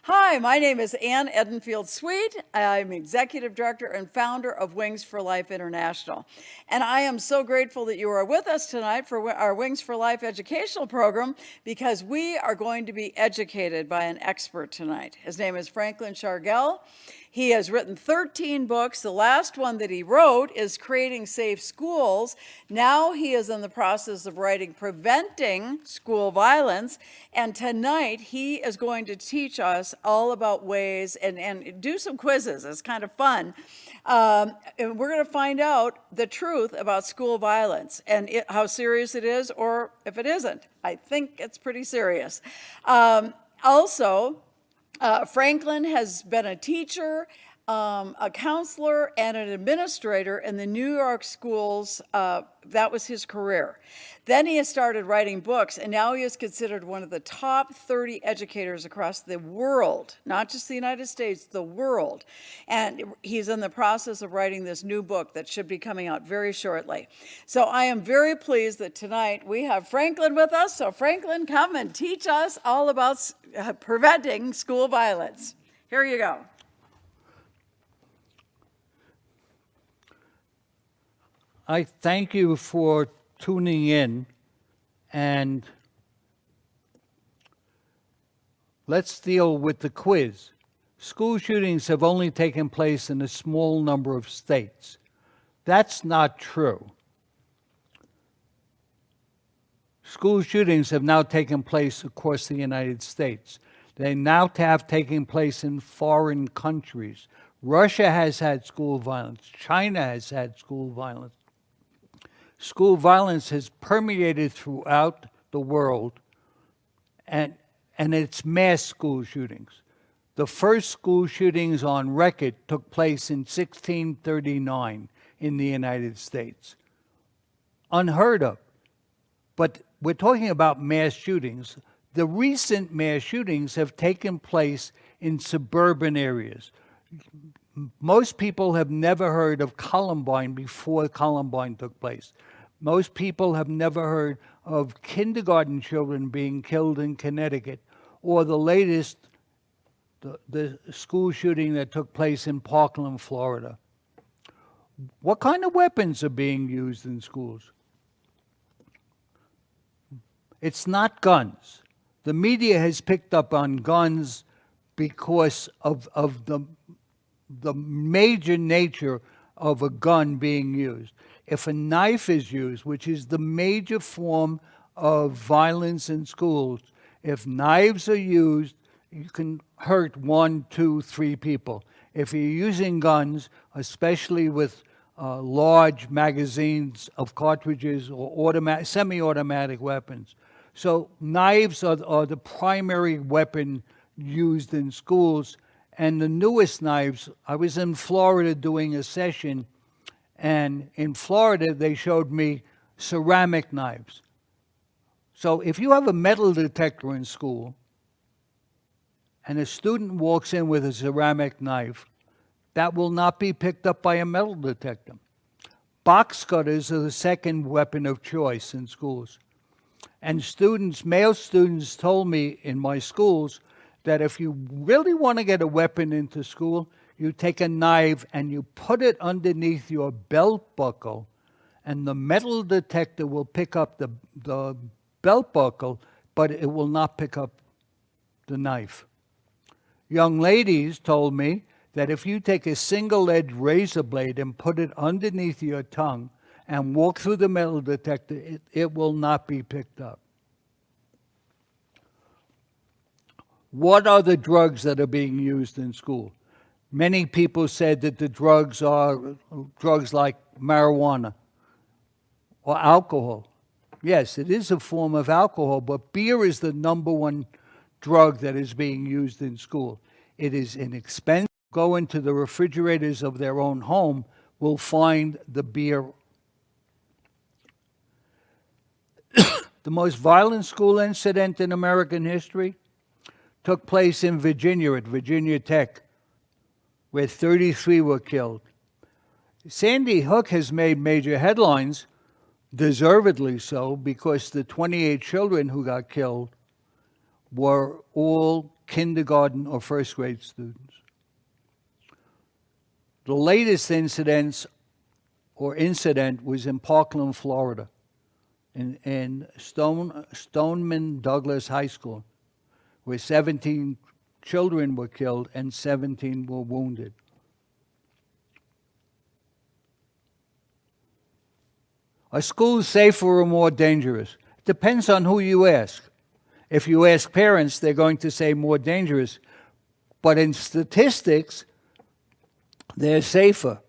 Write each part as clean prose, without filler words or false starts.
Hi, my name is Ann Edenfield-Sweet. I'm Executive Director and founder of Wings for Life International. And I am so grateful that you are with us tonight for our Wings for Life educational program because we are going to be educated by an expert tonight. His name is Franklin Shargell. He has written 13 books. The last one that he wrote is Creating Safe Schools. Now he is in the process of writing Preventing School Violence. And tonight he is going to teach us all about ways and do some quizzes. It's kind of fun. And we're going to find out the truth about school violence and how serious it is, or if it isn't. I think it's pretty serious. Franklin has been a teacher, a counselor, and an administrator in the New York schools. That was his career. Then he has started writing books, and now he is considered one of the top 30 educators across the world, not just the United States, the world. And he's in the process of writing this new book that should be coming out very shortly. So I am very pleased that tonight we have Franklin with us. So Franklin, come and teach us all about preventing school violence. Here you go. I thank you for tuning in, and let's deal with the quiz. School shootings have only taken place in a small number of states. That's not true. School shootings have now taken place across the United States. They now have taken place in foreign countries. Russia has had school violence. China has had school violence. School violence has permeated throughout the world, and it's mass school shootings. The first school shootings on record took place in 1639 in the United States. Unheard of. But we're talking about mass shootings. The recent mass shootings have taken place in suburban areas. Most people have never heard of Columbine before Columbine took place. Most people have never heard of kindergarten children being killed in Connecticut, or the latest, the school shooting that took place in Parkland, Florida. What kind of weapons are being used in schools? It's not guns. The media has picked up on guns because of the major nature of a gun being used. If a knife is used, which is the major form of violence in schools, if knives are used, you can hurt 1, 2, 3 people. If you're using guns, especially with large magazines of cartridges or semi-automatic weapons. So knives are the primary weapon used in schools. And the newest knives, I was in Florida doing a session, and in Florida they showed me ceramic knives. So if you have a metal detector in school, and a student walks in with a ceramic knife, that will not be picked up by a metal detector. Box cutters are the second weapon of choice in schools. And male students told me in my schools that if you really want to get a weapon into school, you take a knife and you put it underneath your belt buckle, and the metal detector will pick up the belt buckle, but it will not pick up the knife. Young ladies told me that if you take a single-edged razor blade and put it underneath your tongue and walk through the metal detector, it will not be picked up. What are the drugs that are being used in school? Many people said that the drugs are drugs like marijuana or alcohol. Yes, it is a form of alcohol, but beer is the number one drug that is being used in school. It is inexpensive. Go into the refrigerators of their own home, will find the beer. The most violent school incident in American history took place in Virginia, at Virginia Tech, where 33 were killed. Sandy Hook has made major headlines, deservedly so, because the 28 children who got killed were all kindergarten or first grade students. The latest incident was in Parkland, Florida, in Stoneman Douglas High School, where 17 children were killed and 17 were wounded. Are schools safer or more dangerous? It depends on who you ask. If you ask parents, they're going to say more dangerous. But in statistics, they're safer.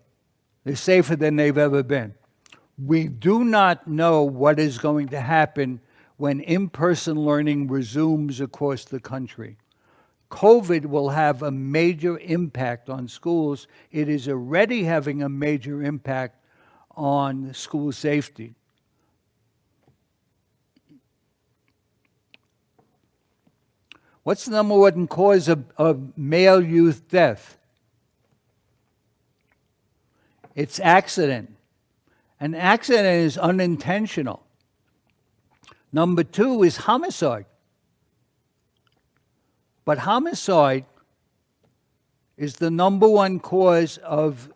They're safer than they've ever been. We do not know what is going to happen when in-person learning resumes across the country. COVID will have a major impact on schools. It is already having a major impact on school safety. What's the number one cause of male youth death? It's accident. An accident is unintentional. Number two is homicide. But homicide is the number one cause of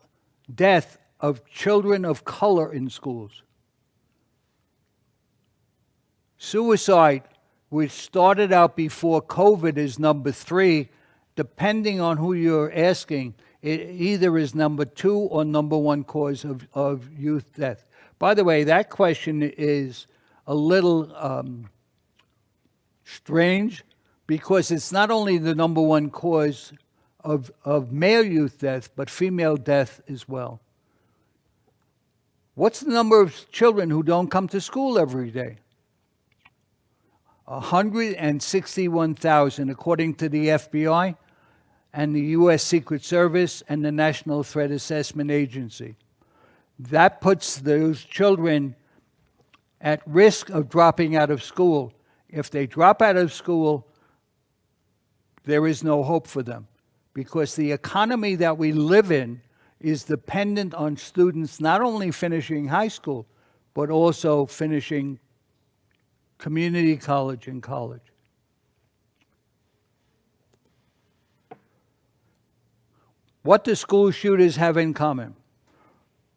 death of children of color in schools. Suicide, which started out before COVID, is number three. Depending on who you're asking, it either is number two or number one cause of youth death. By the way, that question is a little strange, because it's not only the number one cause of male youth death, but female death as well. What's the number of children who don't come to school every day? 161,000, according to the FBI and the U.S. Secret Service and the National Threat Assessment Agency. That puts those children at risk of dropping out of school. If they drop out of school, there is no hope for them, because the economy that we live in is dependent on students not only finishing high school, but also finishing community college and college. What do school shooters have in common?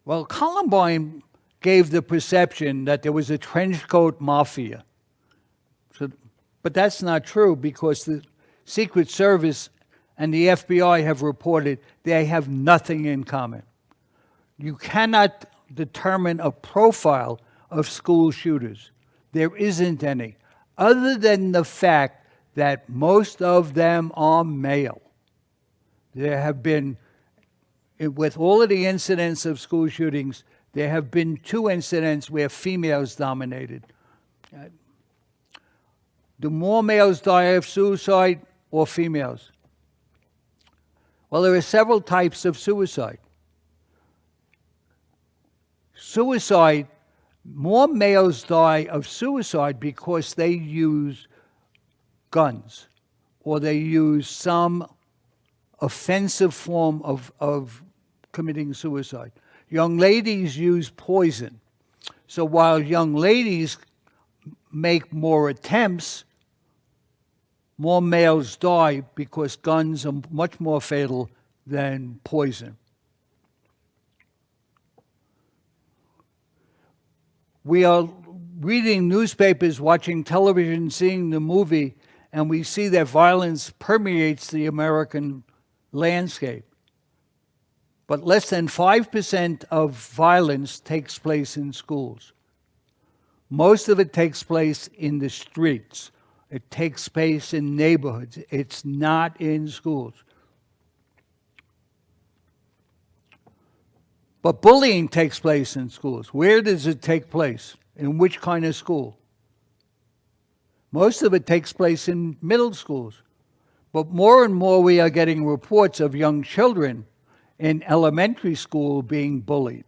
Well, Columbine gave the perception that there was a trench coat mafia. But that's not true, because the Secret Service and the FBI have reported they have nothing in common. You cannot determine a profile of school shooters. There isn't any, other than the fact that most of them are male. There have been, with all of the incidents of school shootings, there have been 2 incidents where females dominated. Do more males die of suicide or females? Well, there are several types of suicide. More males die of suicide because they use guns or they use some offensive form of committing suicide. Young ladies use poison. So while young ladies make more attempts, more males die because guns are much more fatal than poison. We are reading newspapers, watching television, seeing the movie, and we see that violence permeates the American landscape. But less than 5% of violence takes place in schools. Most of it takes place in the streets. It takes place in neighborhoods. It's not in schools. But bullying takes place in schools. Where does it take place? In which kind of school? Most of it takes place in middle schools. But more and more we are getting reports of young children in elementary school being bullied.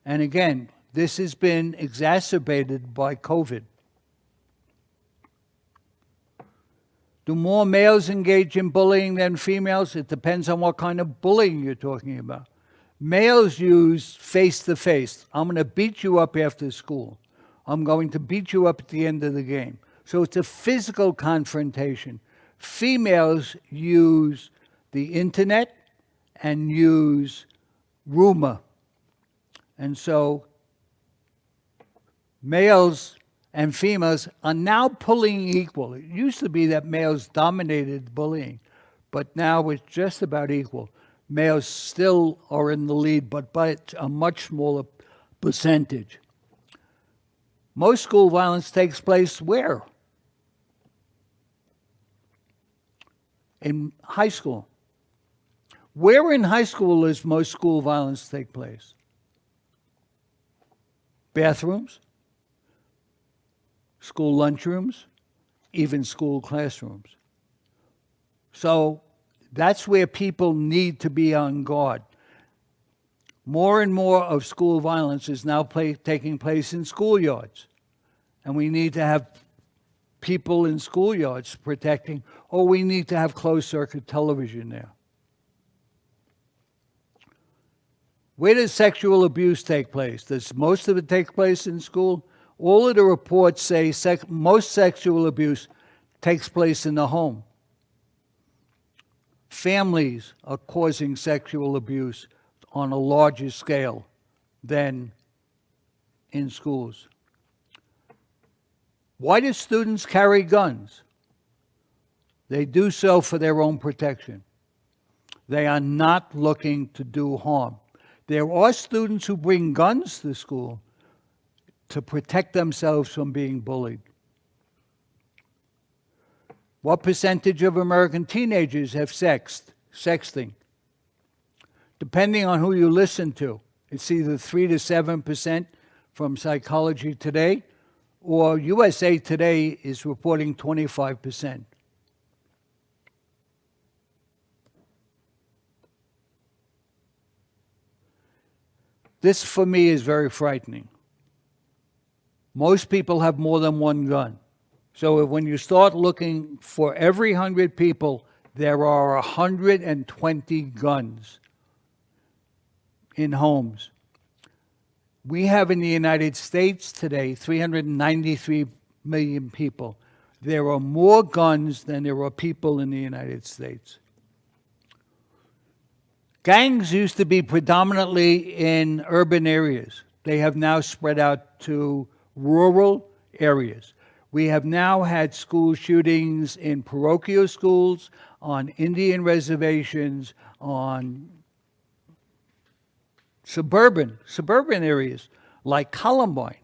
And again, this has been exacerbated by COVID. Do more males engage in bullying than females? It depends on what kind of bullying you're talking about. Males use face-to-face. I'm going to beat you up after school. I'm going to beat you up at the end of the game. So it's a physical confrontation. Females use the internet and use rumor. And so males and females are now pulling equal. It used to be that males dominated bullying, but now it's just about equal. Males still are in the lead, but by a much smaller percentage. Most school violence takes place where? In high school. Where in high school does most school violence take place? Bathrooms, school lunchrooms, even school classrooms. So that's where people need to be on guard. More and more of school violence is now taking place in schoolyards. And we need to have people in schoolyards protecting, or we need to have closed-circuit television there. Where does sexual abuse take place? Does most of it take place in school? All of the reports say most sexual abuse takes place in the home. Families are causing sexual abuse on a larger scale than in schools. Why do students carry guns? They do so for their own protection. They are not looking to do harm. There are students who bring guns to school to protect themselves from being bullied. What percentage of American teenagers have sexting? Depending on who you listen to, it's either 3 to 7% from Psychology Today, or USA Today is reporting 25%. This, for me, is very frightening. Most people have more than one gun. So when you start looking for every 100 people, there are 120 guns in homes. We have in the United States today 393 million people. There are more guns than there are people in the United States. Gangs used to be predominantly in urban areas. They have now spread out to rural areas. We have now had school shootings in parochial schools, on Indian reservations, on suburban areas like Columbine.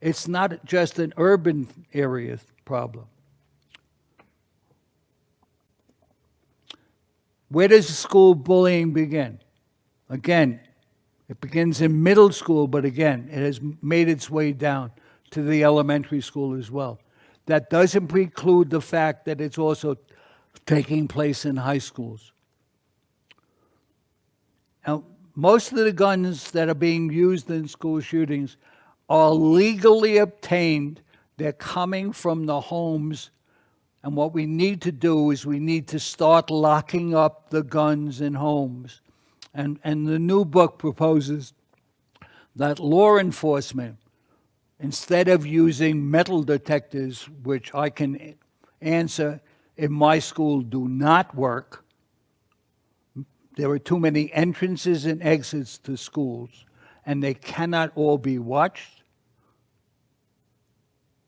It's not just an urban area problem. Where does school bullying begin? Again, it begins in middle school, but again, it has made its way down to the elementary school as well. That doesn't preclude the fact that it's also taking place in high schools. Now, most of the guns that are being used in school shootings are legally obtained. They're coming from the homes. And what we need to do is we need to start locking up the guns in homes. And the new book proposes that law enforcement, instead of using metal detectors, which I can answer in my school do not work, there are too many entrances and exits to schools, and they cannot all be watched.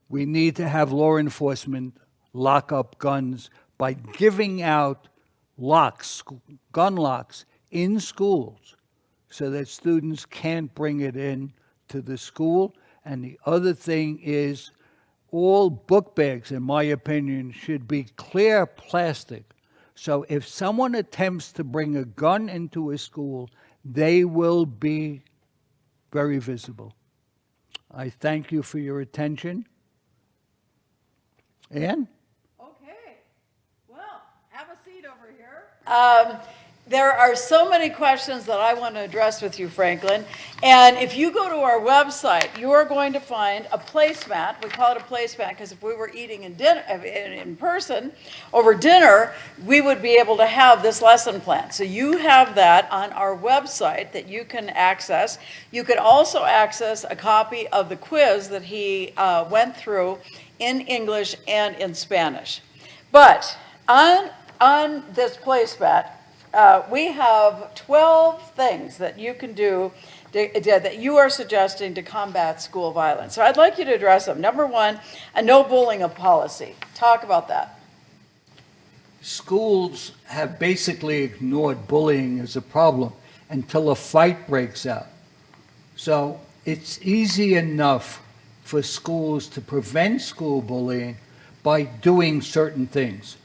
We need to have law enforcement lock up guns by giving out locks, gun locks, in schools so that students can't bring it in to the school. And the other thing is all book bags, in my opinion, should be clear plastic. So if someone attempts to bring a gun into a school, they will be very visible. I thank you for your attention. Ann? Okay. Well, have a seat over here. There are so many questions that I want to address with you, Franklin. And if you go to our website, you are going to find a placemat. We call it a placemat because if we were eating in person over dinner, we would be able to have this lesson plan. So you have that on our website that you can access. You could also access a copy of the quiz that he went through in English and in Spanish. But On this placemat, we have 12 things that you can do that you are suggesting to combat school violence. So I'd like you to address them. Number one, a no bullying policy. Talk about that. Schools have basically ignored bullying as a problem until a fight breaks out. So it's easy enough for schools to prevent school bullying by doing certain things.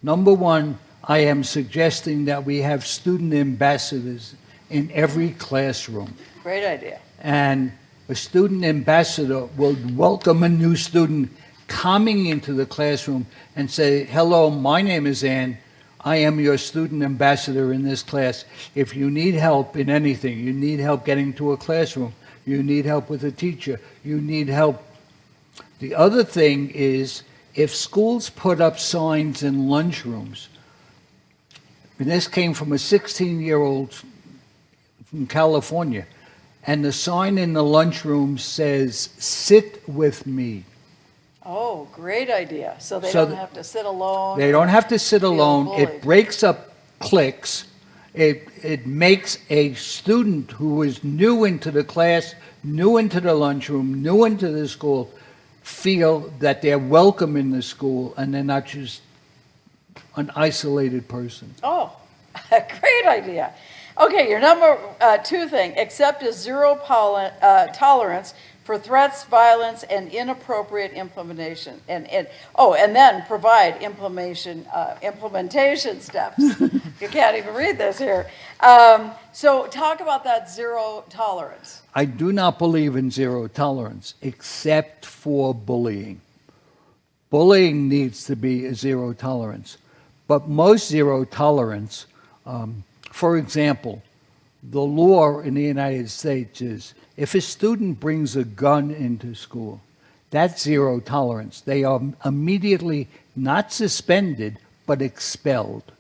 Number one, I am suggesting that we have student ambassadors in every classroom. Great idea. And a student ambassador will welcome a new student coming into the classroom and say, hello, my name is Ann. I am your student ambassador in this class. If you need help in anything, you need help getting to a classroom, you need help with a teacher, you need help. The other thing is, if schools put up signs in lunchrooms, and this came from a 16-year-old from California, and the sign in the lunchroom says, sit with me. Oh, great idea. So they So don't have to sit alone. They don't have to sit feel alone. bullied. It breaks up cliques. It makes a student who is new into the class, new into the lunchroom, new into the school, feel that they're welcome in the school and they're not just an isolated person. Oh, great idea. Okay, your number two thing, accept a zero tolerance for threats, violence, and inappropriate implementation. And then provide implementation steps. You can't even read this here. So talk about that zero tolerance. I do not believe in zero tolerance, except for bullying. Bullying needs to be a zero tolerance. But most zero tolerance, for example, the law in the United States is if a student brings a gun into school, that's zero tolerance. They are immediately not suspended, but expelled.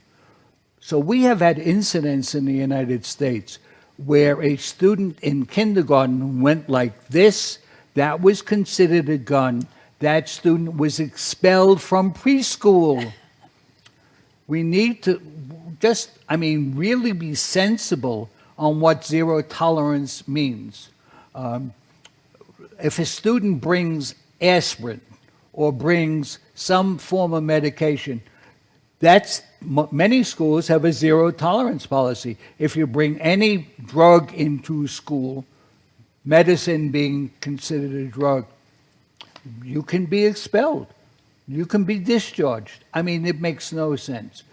So we have had incidents in the United States where a student in kindergarten went like this, that was considered a gun, that student was expelled from preschool. We need to really be sensible on what zero tolerance means. If a student brings aspirin or brings some form of medication, many schools have a zero tolerance policy. If you bring any drug into school, medicine being considered a drug, you can be expelled. You can be discharged. I mean, it makes no sense.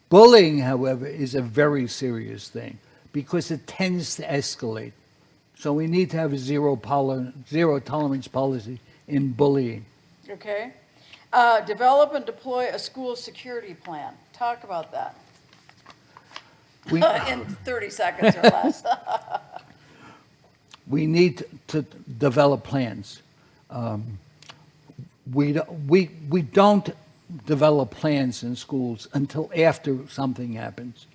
Bullying, however, is a very serious thing because it tends to escalate. So we need to have a zero tolerance policy in bullying. Okay. Develop and deploy a school security plan. Talk about that. We, In 30 seconds or less. we need to develop plans. We don't develop plans in schools until after something happens.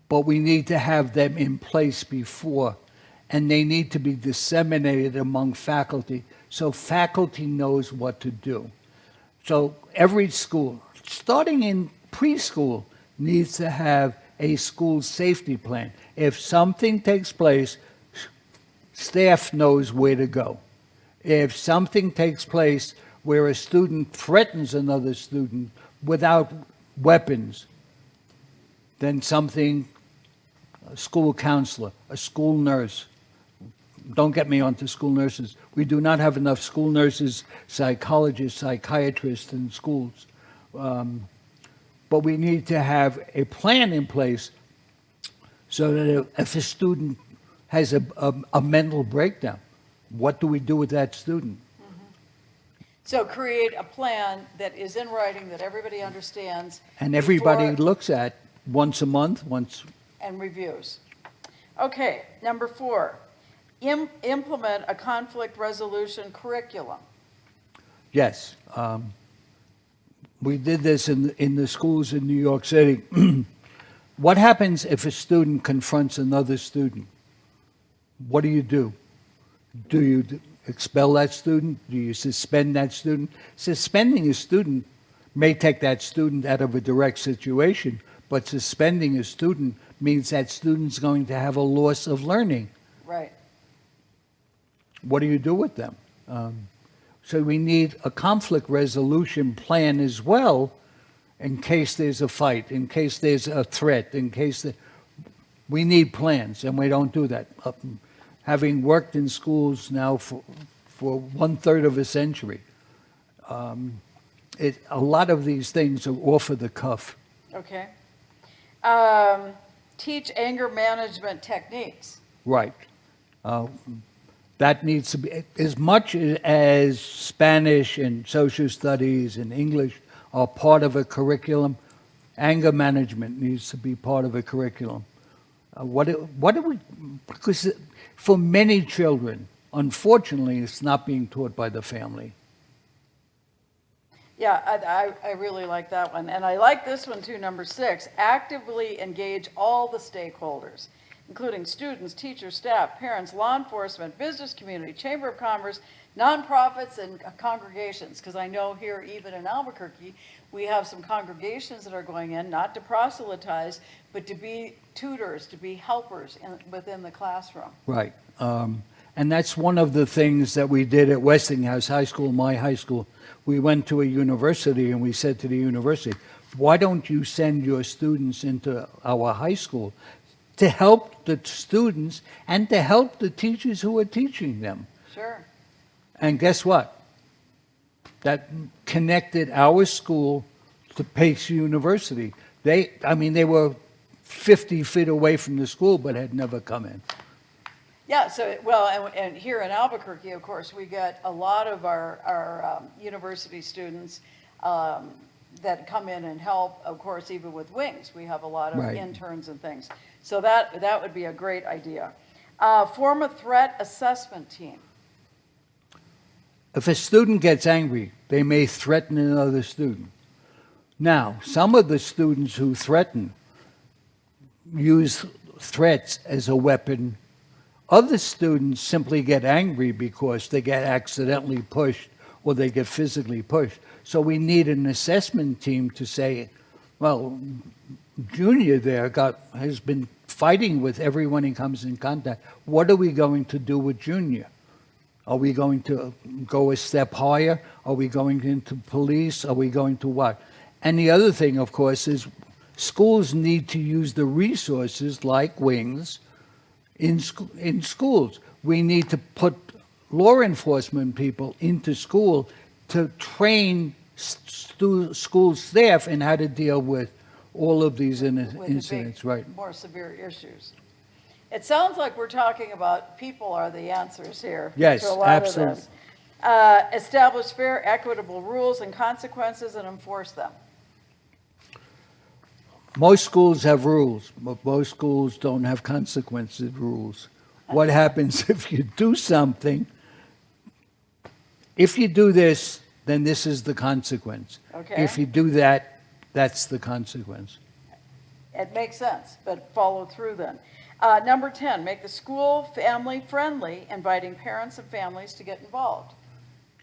But we need to have them in place before, and they need to be disseminated among faculty so faculty knows what to do. So every school, starting in preschool, needs to have a school safety plan. If something takes place, staff knows where to go. If something takes place where a student threatens another student without weapons, then a school counselor, a school nurse. Don't get me onto school nurses. We do not have enough school nurses, psychologists, psychiatrists in schools. But we need to have a plan in place so that if a student has a mental breakdown, what do we do with that student? So create a plan that is in writing that everybody understands. And everybody before- looks at once a month, and reviews. Okay, number 4, implement a conflict resolution curriculum. Yes. We did this in the schools in New York City. What happens if a student confronts another student? What do? Do you expel that student? Do you suspend that student? Suspending a student may take that student out of a direct situation, but suspending a student means that student's going to have a loss of learning. Right. What do you do with them? So we need a conflict resolution plan as well, in case there's a fight, in case there's a threat, in case we need plans, and we don't do that. Having worked in schools now for 1/3 of a century, a lot of these things are off of the cuff. Okay. Teach anger management techniques. Right. That needs to be, as much as Spanish and social studies and English are part of a curriculum, anger management needs to be part of a curriculum. What do we, because for many children, unfortunately, it's not being taught by the family. Yeah, I really like that one. And I like this one too, number 6. Actively engage all the stakeholders, including students, teachers, staff, parents, law enforcement, business community, chamber of commerce, nonprofits, and congregations. Because I know here, even in Albuquerque, we have some congregations that are going in, not to proselytize, but to be tutors, to be helpers within the classroom. Right. And that's one of the things that we did at Westinghouse High School, my high school. We went to a university and we said to the university, why don't you send your students into our high school to help the students and to help the teachers who are teaching them? Sure. And guess what? That connected our school to Pace University. They were 50 feet away from the school, but had never come in. Yeah, so, well, and here in Albuquerque, of course, we get a lot of our university students that come in and help, of course, even with Wings. We have a lot of Right. interns and things. So that would be a great idea. Form a threat assessment team. If a student gets angry, they may threaten another student. Now, some of the students who threaten use threats as a weapon. Other students simply get angry because they get accidentally pushed or they get physically pushed. So we need an assessment team to say, well, Junior there has been fighting with everyone he comes in contact. What are we going to do with Junior? Are we going to go a step higher? Are we going into police? Are we going to what? And the other thing, of course, is schools need to use the resources like Wings in schools. We need to put law enforcement people into school to train school staff in how to deal with all of these With the incidents, big, right? more severe issues. It sounds like we're talking about people are the answers here. Yes, to a lot absolutely. of this. Establish fair, equitable rules and consequences and enforce them. Most schools have rules, but most schools don't have consequences rules. What happens if you do something? If you do this, then this is the consequence. Okay. If you do that, that's the consequence. It makes sense, but follow through then. Number 10, make the school family friendly, inviting parents and families to get involved.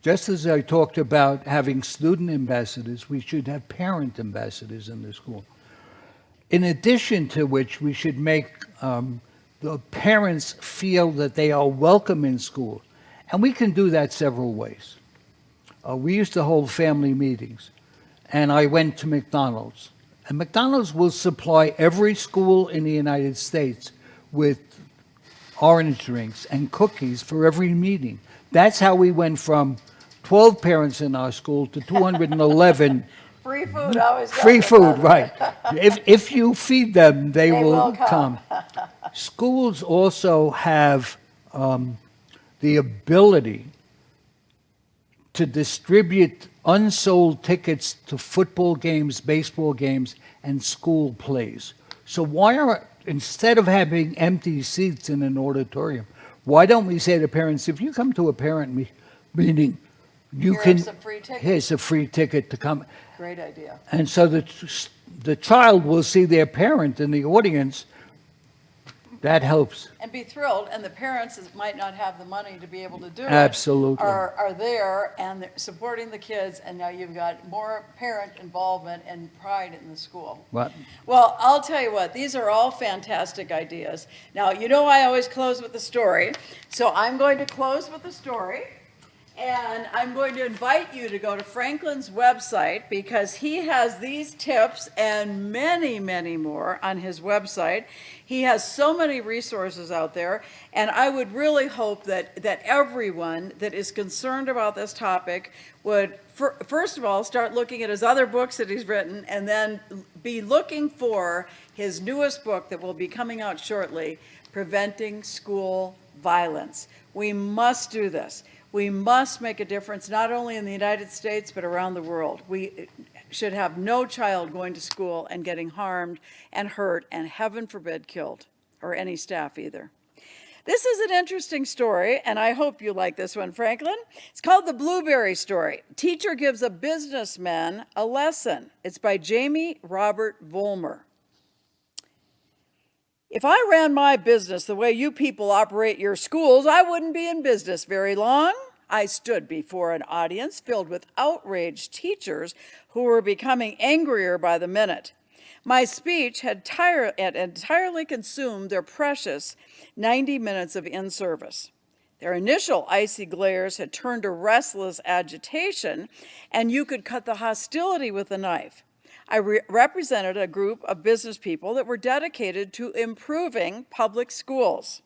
Just as I talked about having student ambassadors, we should have parent ambassadors in the school. In addition to which, we should make the parents feel that they are welcome in school. And we can do that several ways. We used to hold family meetings, and I went to McDonald's. And McDonald's will supply every school in the United States with orange drinks and cookies for every meeting. That's how we went from 12 parents in our school to 211. Free food always goes. Free food, right. If you feed them, they will come. Schools also have the ability to distribute unsold tickets to football games, baseball games, and school plays. So instead of having empty seats in an auditorium, why don't we say to parents, if you come to a parent meeting, Here's a free ticket. Here's a free ticket to come. Great idea. And so the child will see their parent in the audience That helps. and be thrilled, and the parents might not have the money to be able to do it. Absolutely. Are there and they're supporting the kids, and now you've got more parent involvement and pride in the school. What? Well, I'll tell you what, these are all fantastic ideas. Now, you know I always close with a story, so I'm going to close with a story. And I'm going to invite you to go to Franklin's website because he has these tips and many, many more on his website. He has so many resources out there, and I would really hope that everyone that is concerned about this topic would, first of all, start looking at his other books that he's written, and then be looking for his newest book that will be coming out shortly, Preventing School Violence. We must do this. We must make a difference, not only in the United States, but around the world. We should have no child going to school and getting harmed and hurt, and heaven forbid, killed, or any staff either. This is an interesting story, and I hope you like this one, Franklin. It's called The Blueberry Story. Teacher gives a businessman a lesson. It's by Jamie Robert Vollmer. If I ran my business the way you people operate your schools, I wouldn't be in business very long. I stood before an audience filled with outraged teachers who were becoming angrier by the minute. My speech had entirely consumed their precious 90 minutes of in-service. Their initial icy glares had turned to restless agitation, and you could cut the hostility with a knife. I represented a group of business people that were dedicated to improving public schools.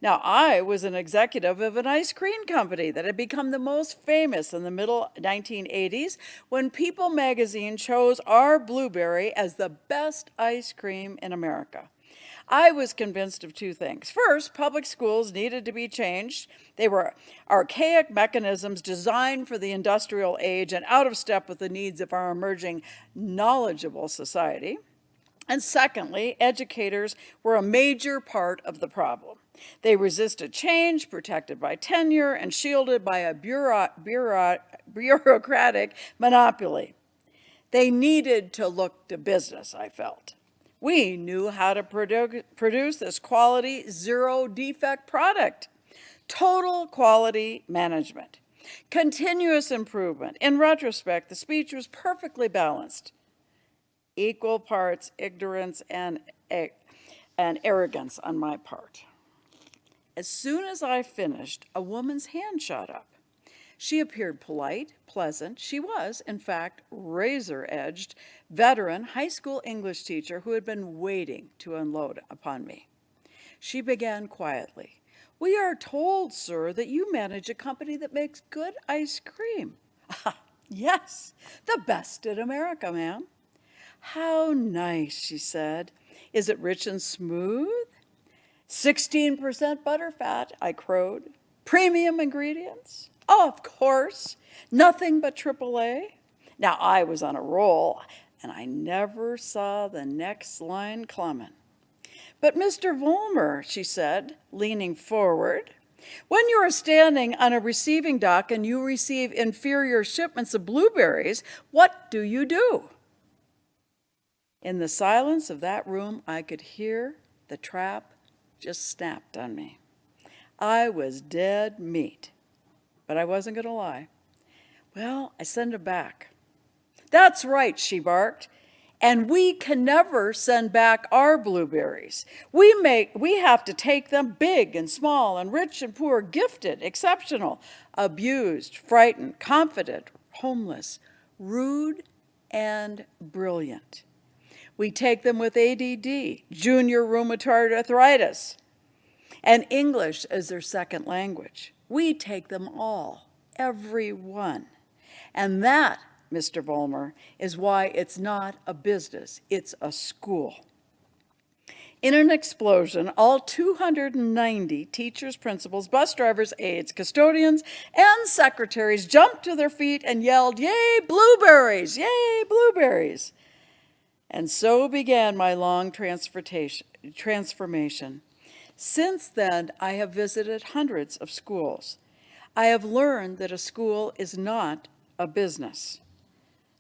Now, I was an executive of an ice cream company that had become the most famous in the middle 1980s when People magazine chose our Blueberry as the best ice cream in America. I was convinced of two things. First, public schools needed to be changed. They were archaic mechanisms designed for the industrial age and out of step with the needs of our emerging knowledgeable society. And secondly, educators were a major part of the problem. They resisted change, protected by tenure, and shielded by a bureaucratic monopoly. They needed to look to business, I felt. We knew how to produce this quality, zero-defect product. Total quality management. Continuous improvement. In retrospect, the speech was perfectly balanced. Equal parts ignorance and arrogance on my part. As soon as I finished, a woman's hand shot up. She appeared polite, pleasant. She was, in fact, razor-edged, veteran high school English teacher who had been waiting to unload upon me. She began quietly. "We are told, sir, that you manage a company that makes good ice cream." "Yes, the best in America, ma'am." "How nice," she said. "Is it rich and smooth?" 16% butterfat, I crowed. "Premium ingredients?" "Of course, nothing but AAA." Now I was on a roll, and I never saw the next line coming. "But Mr. Vollmer," she said, leaning forward, "when you are standing on a receiving dock and you receive inferior shipments of blueberries, what do you do?" In the silence of that room, I could hear the trap just snapped on me. I was dead meat. But I wasn't going to lie. "Well, I send them back." "That's right," she barked. "And we can never send back our blueberries. We have to take them big and small and rich and poor, gifted, exceptional, abused, frightened, confident, homeless, rude, and brilliant. We take them with ADD, junior rheumatoid arthritis, and English as their second language. We take them all, every one. And that, Mr. Vollmer, is why it's not a business, it's a school." In an explosion, all 290 teachers, principals, bus drivers, aides, custodians, and secretaries jumped to their feet and yelled, "Yay, blueberries! Yay, blueberries!" And so began my long transformation. Since then, I have visited hundreds of schools. I have learned that a school is not a business.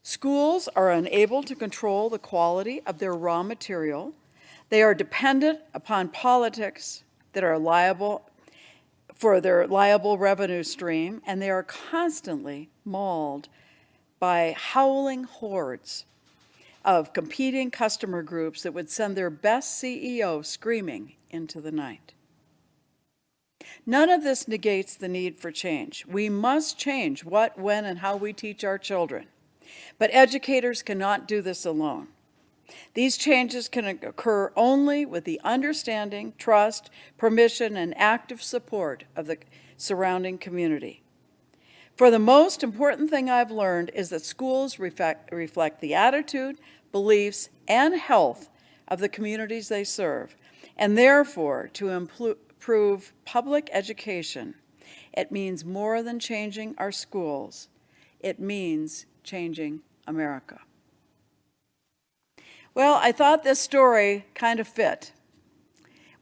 Schools are unable to control the quality of their raw material. They are dependent upon politics that are liable for their liable revenue stream, and they are constantly mauled by howling hordes of competing customer groups that would send their best CEO screaming into the night. None of this negates the need for change. We must change what, when, and how we teach our children. But educators cannot do this alone. These changes can occur only with the understanding, trust, permission, and active support of the surrounding community. For the most important thing I've learned is that schools reflect the attitude, beliefs, and health of the communities they serve, and therefore, to improve public education, it means more than changing our schools. It means changing America. Well, I thought this story kind of fit.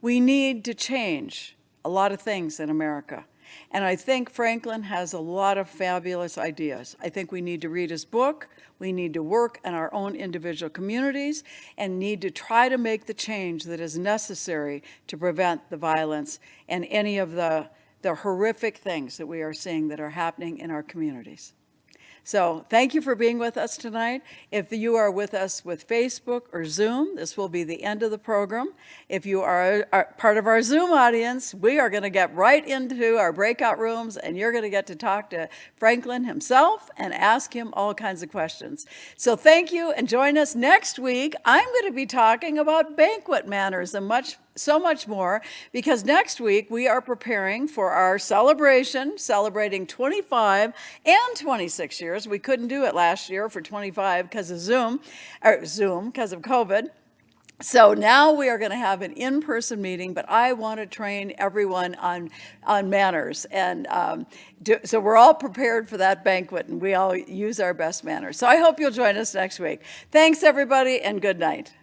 We need to change a lot of things in America. And I think Franklin has a lot of fabulous ideas. I think we need to read his book. We need to work in our own individual communities and need to try to make the change that is necessary to prevent the violence and any of the horrific things that we are seeing that are happening in our communities. So thank you for being with us tonight. If you are with us with Facebook or Zoom, this will be the end of the program. If you are part of our Zoom audience, we are going to get right into our breakout rooms, and you're going to get to talk to Franklin himself and ask him all kinds of questions. So thank you, and join us next week. I'm going to be talking about banquet manners and so much more, because next week we are preparing for our celebration, celebrating 25 and 26 years. We couldn't do it last year for 25 because of Zoom, because of COVID. So now we are going to have an in-person meeting, but I want to train everyone on manners. And so we're all prepared for that banquet, and we all use our best manners. So I hope you'll join us next week. Thanks, everybody, and good night.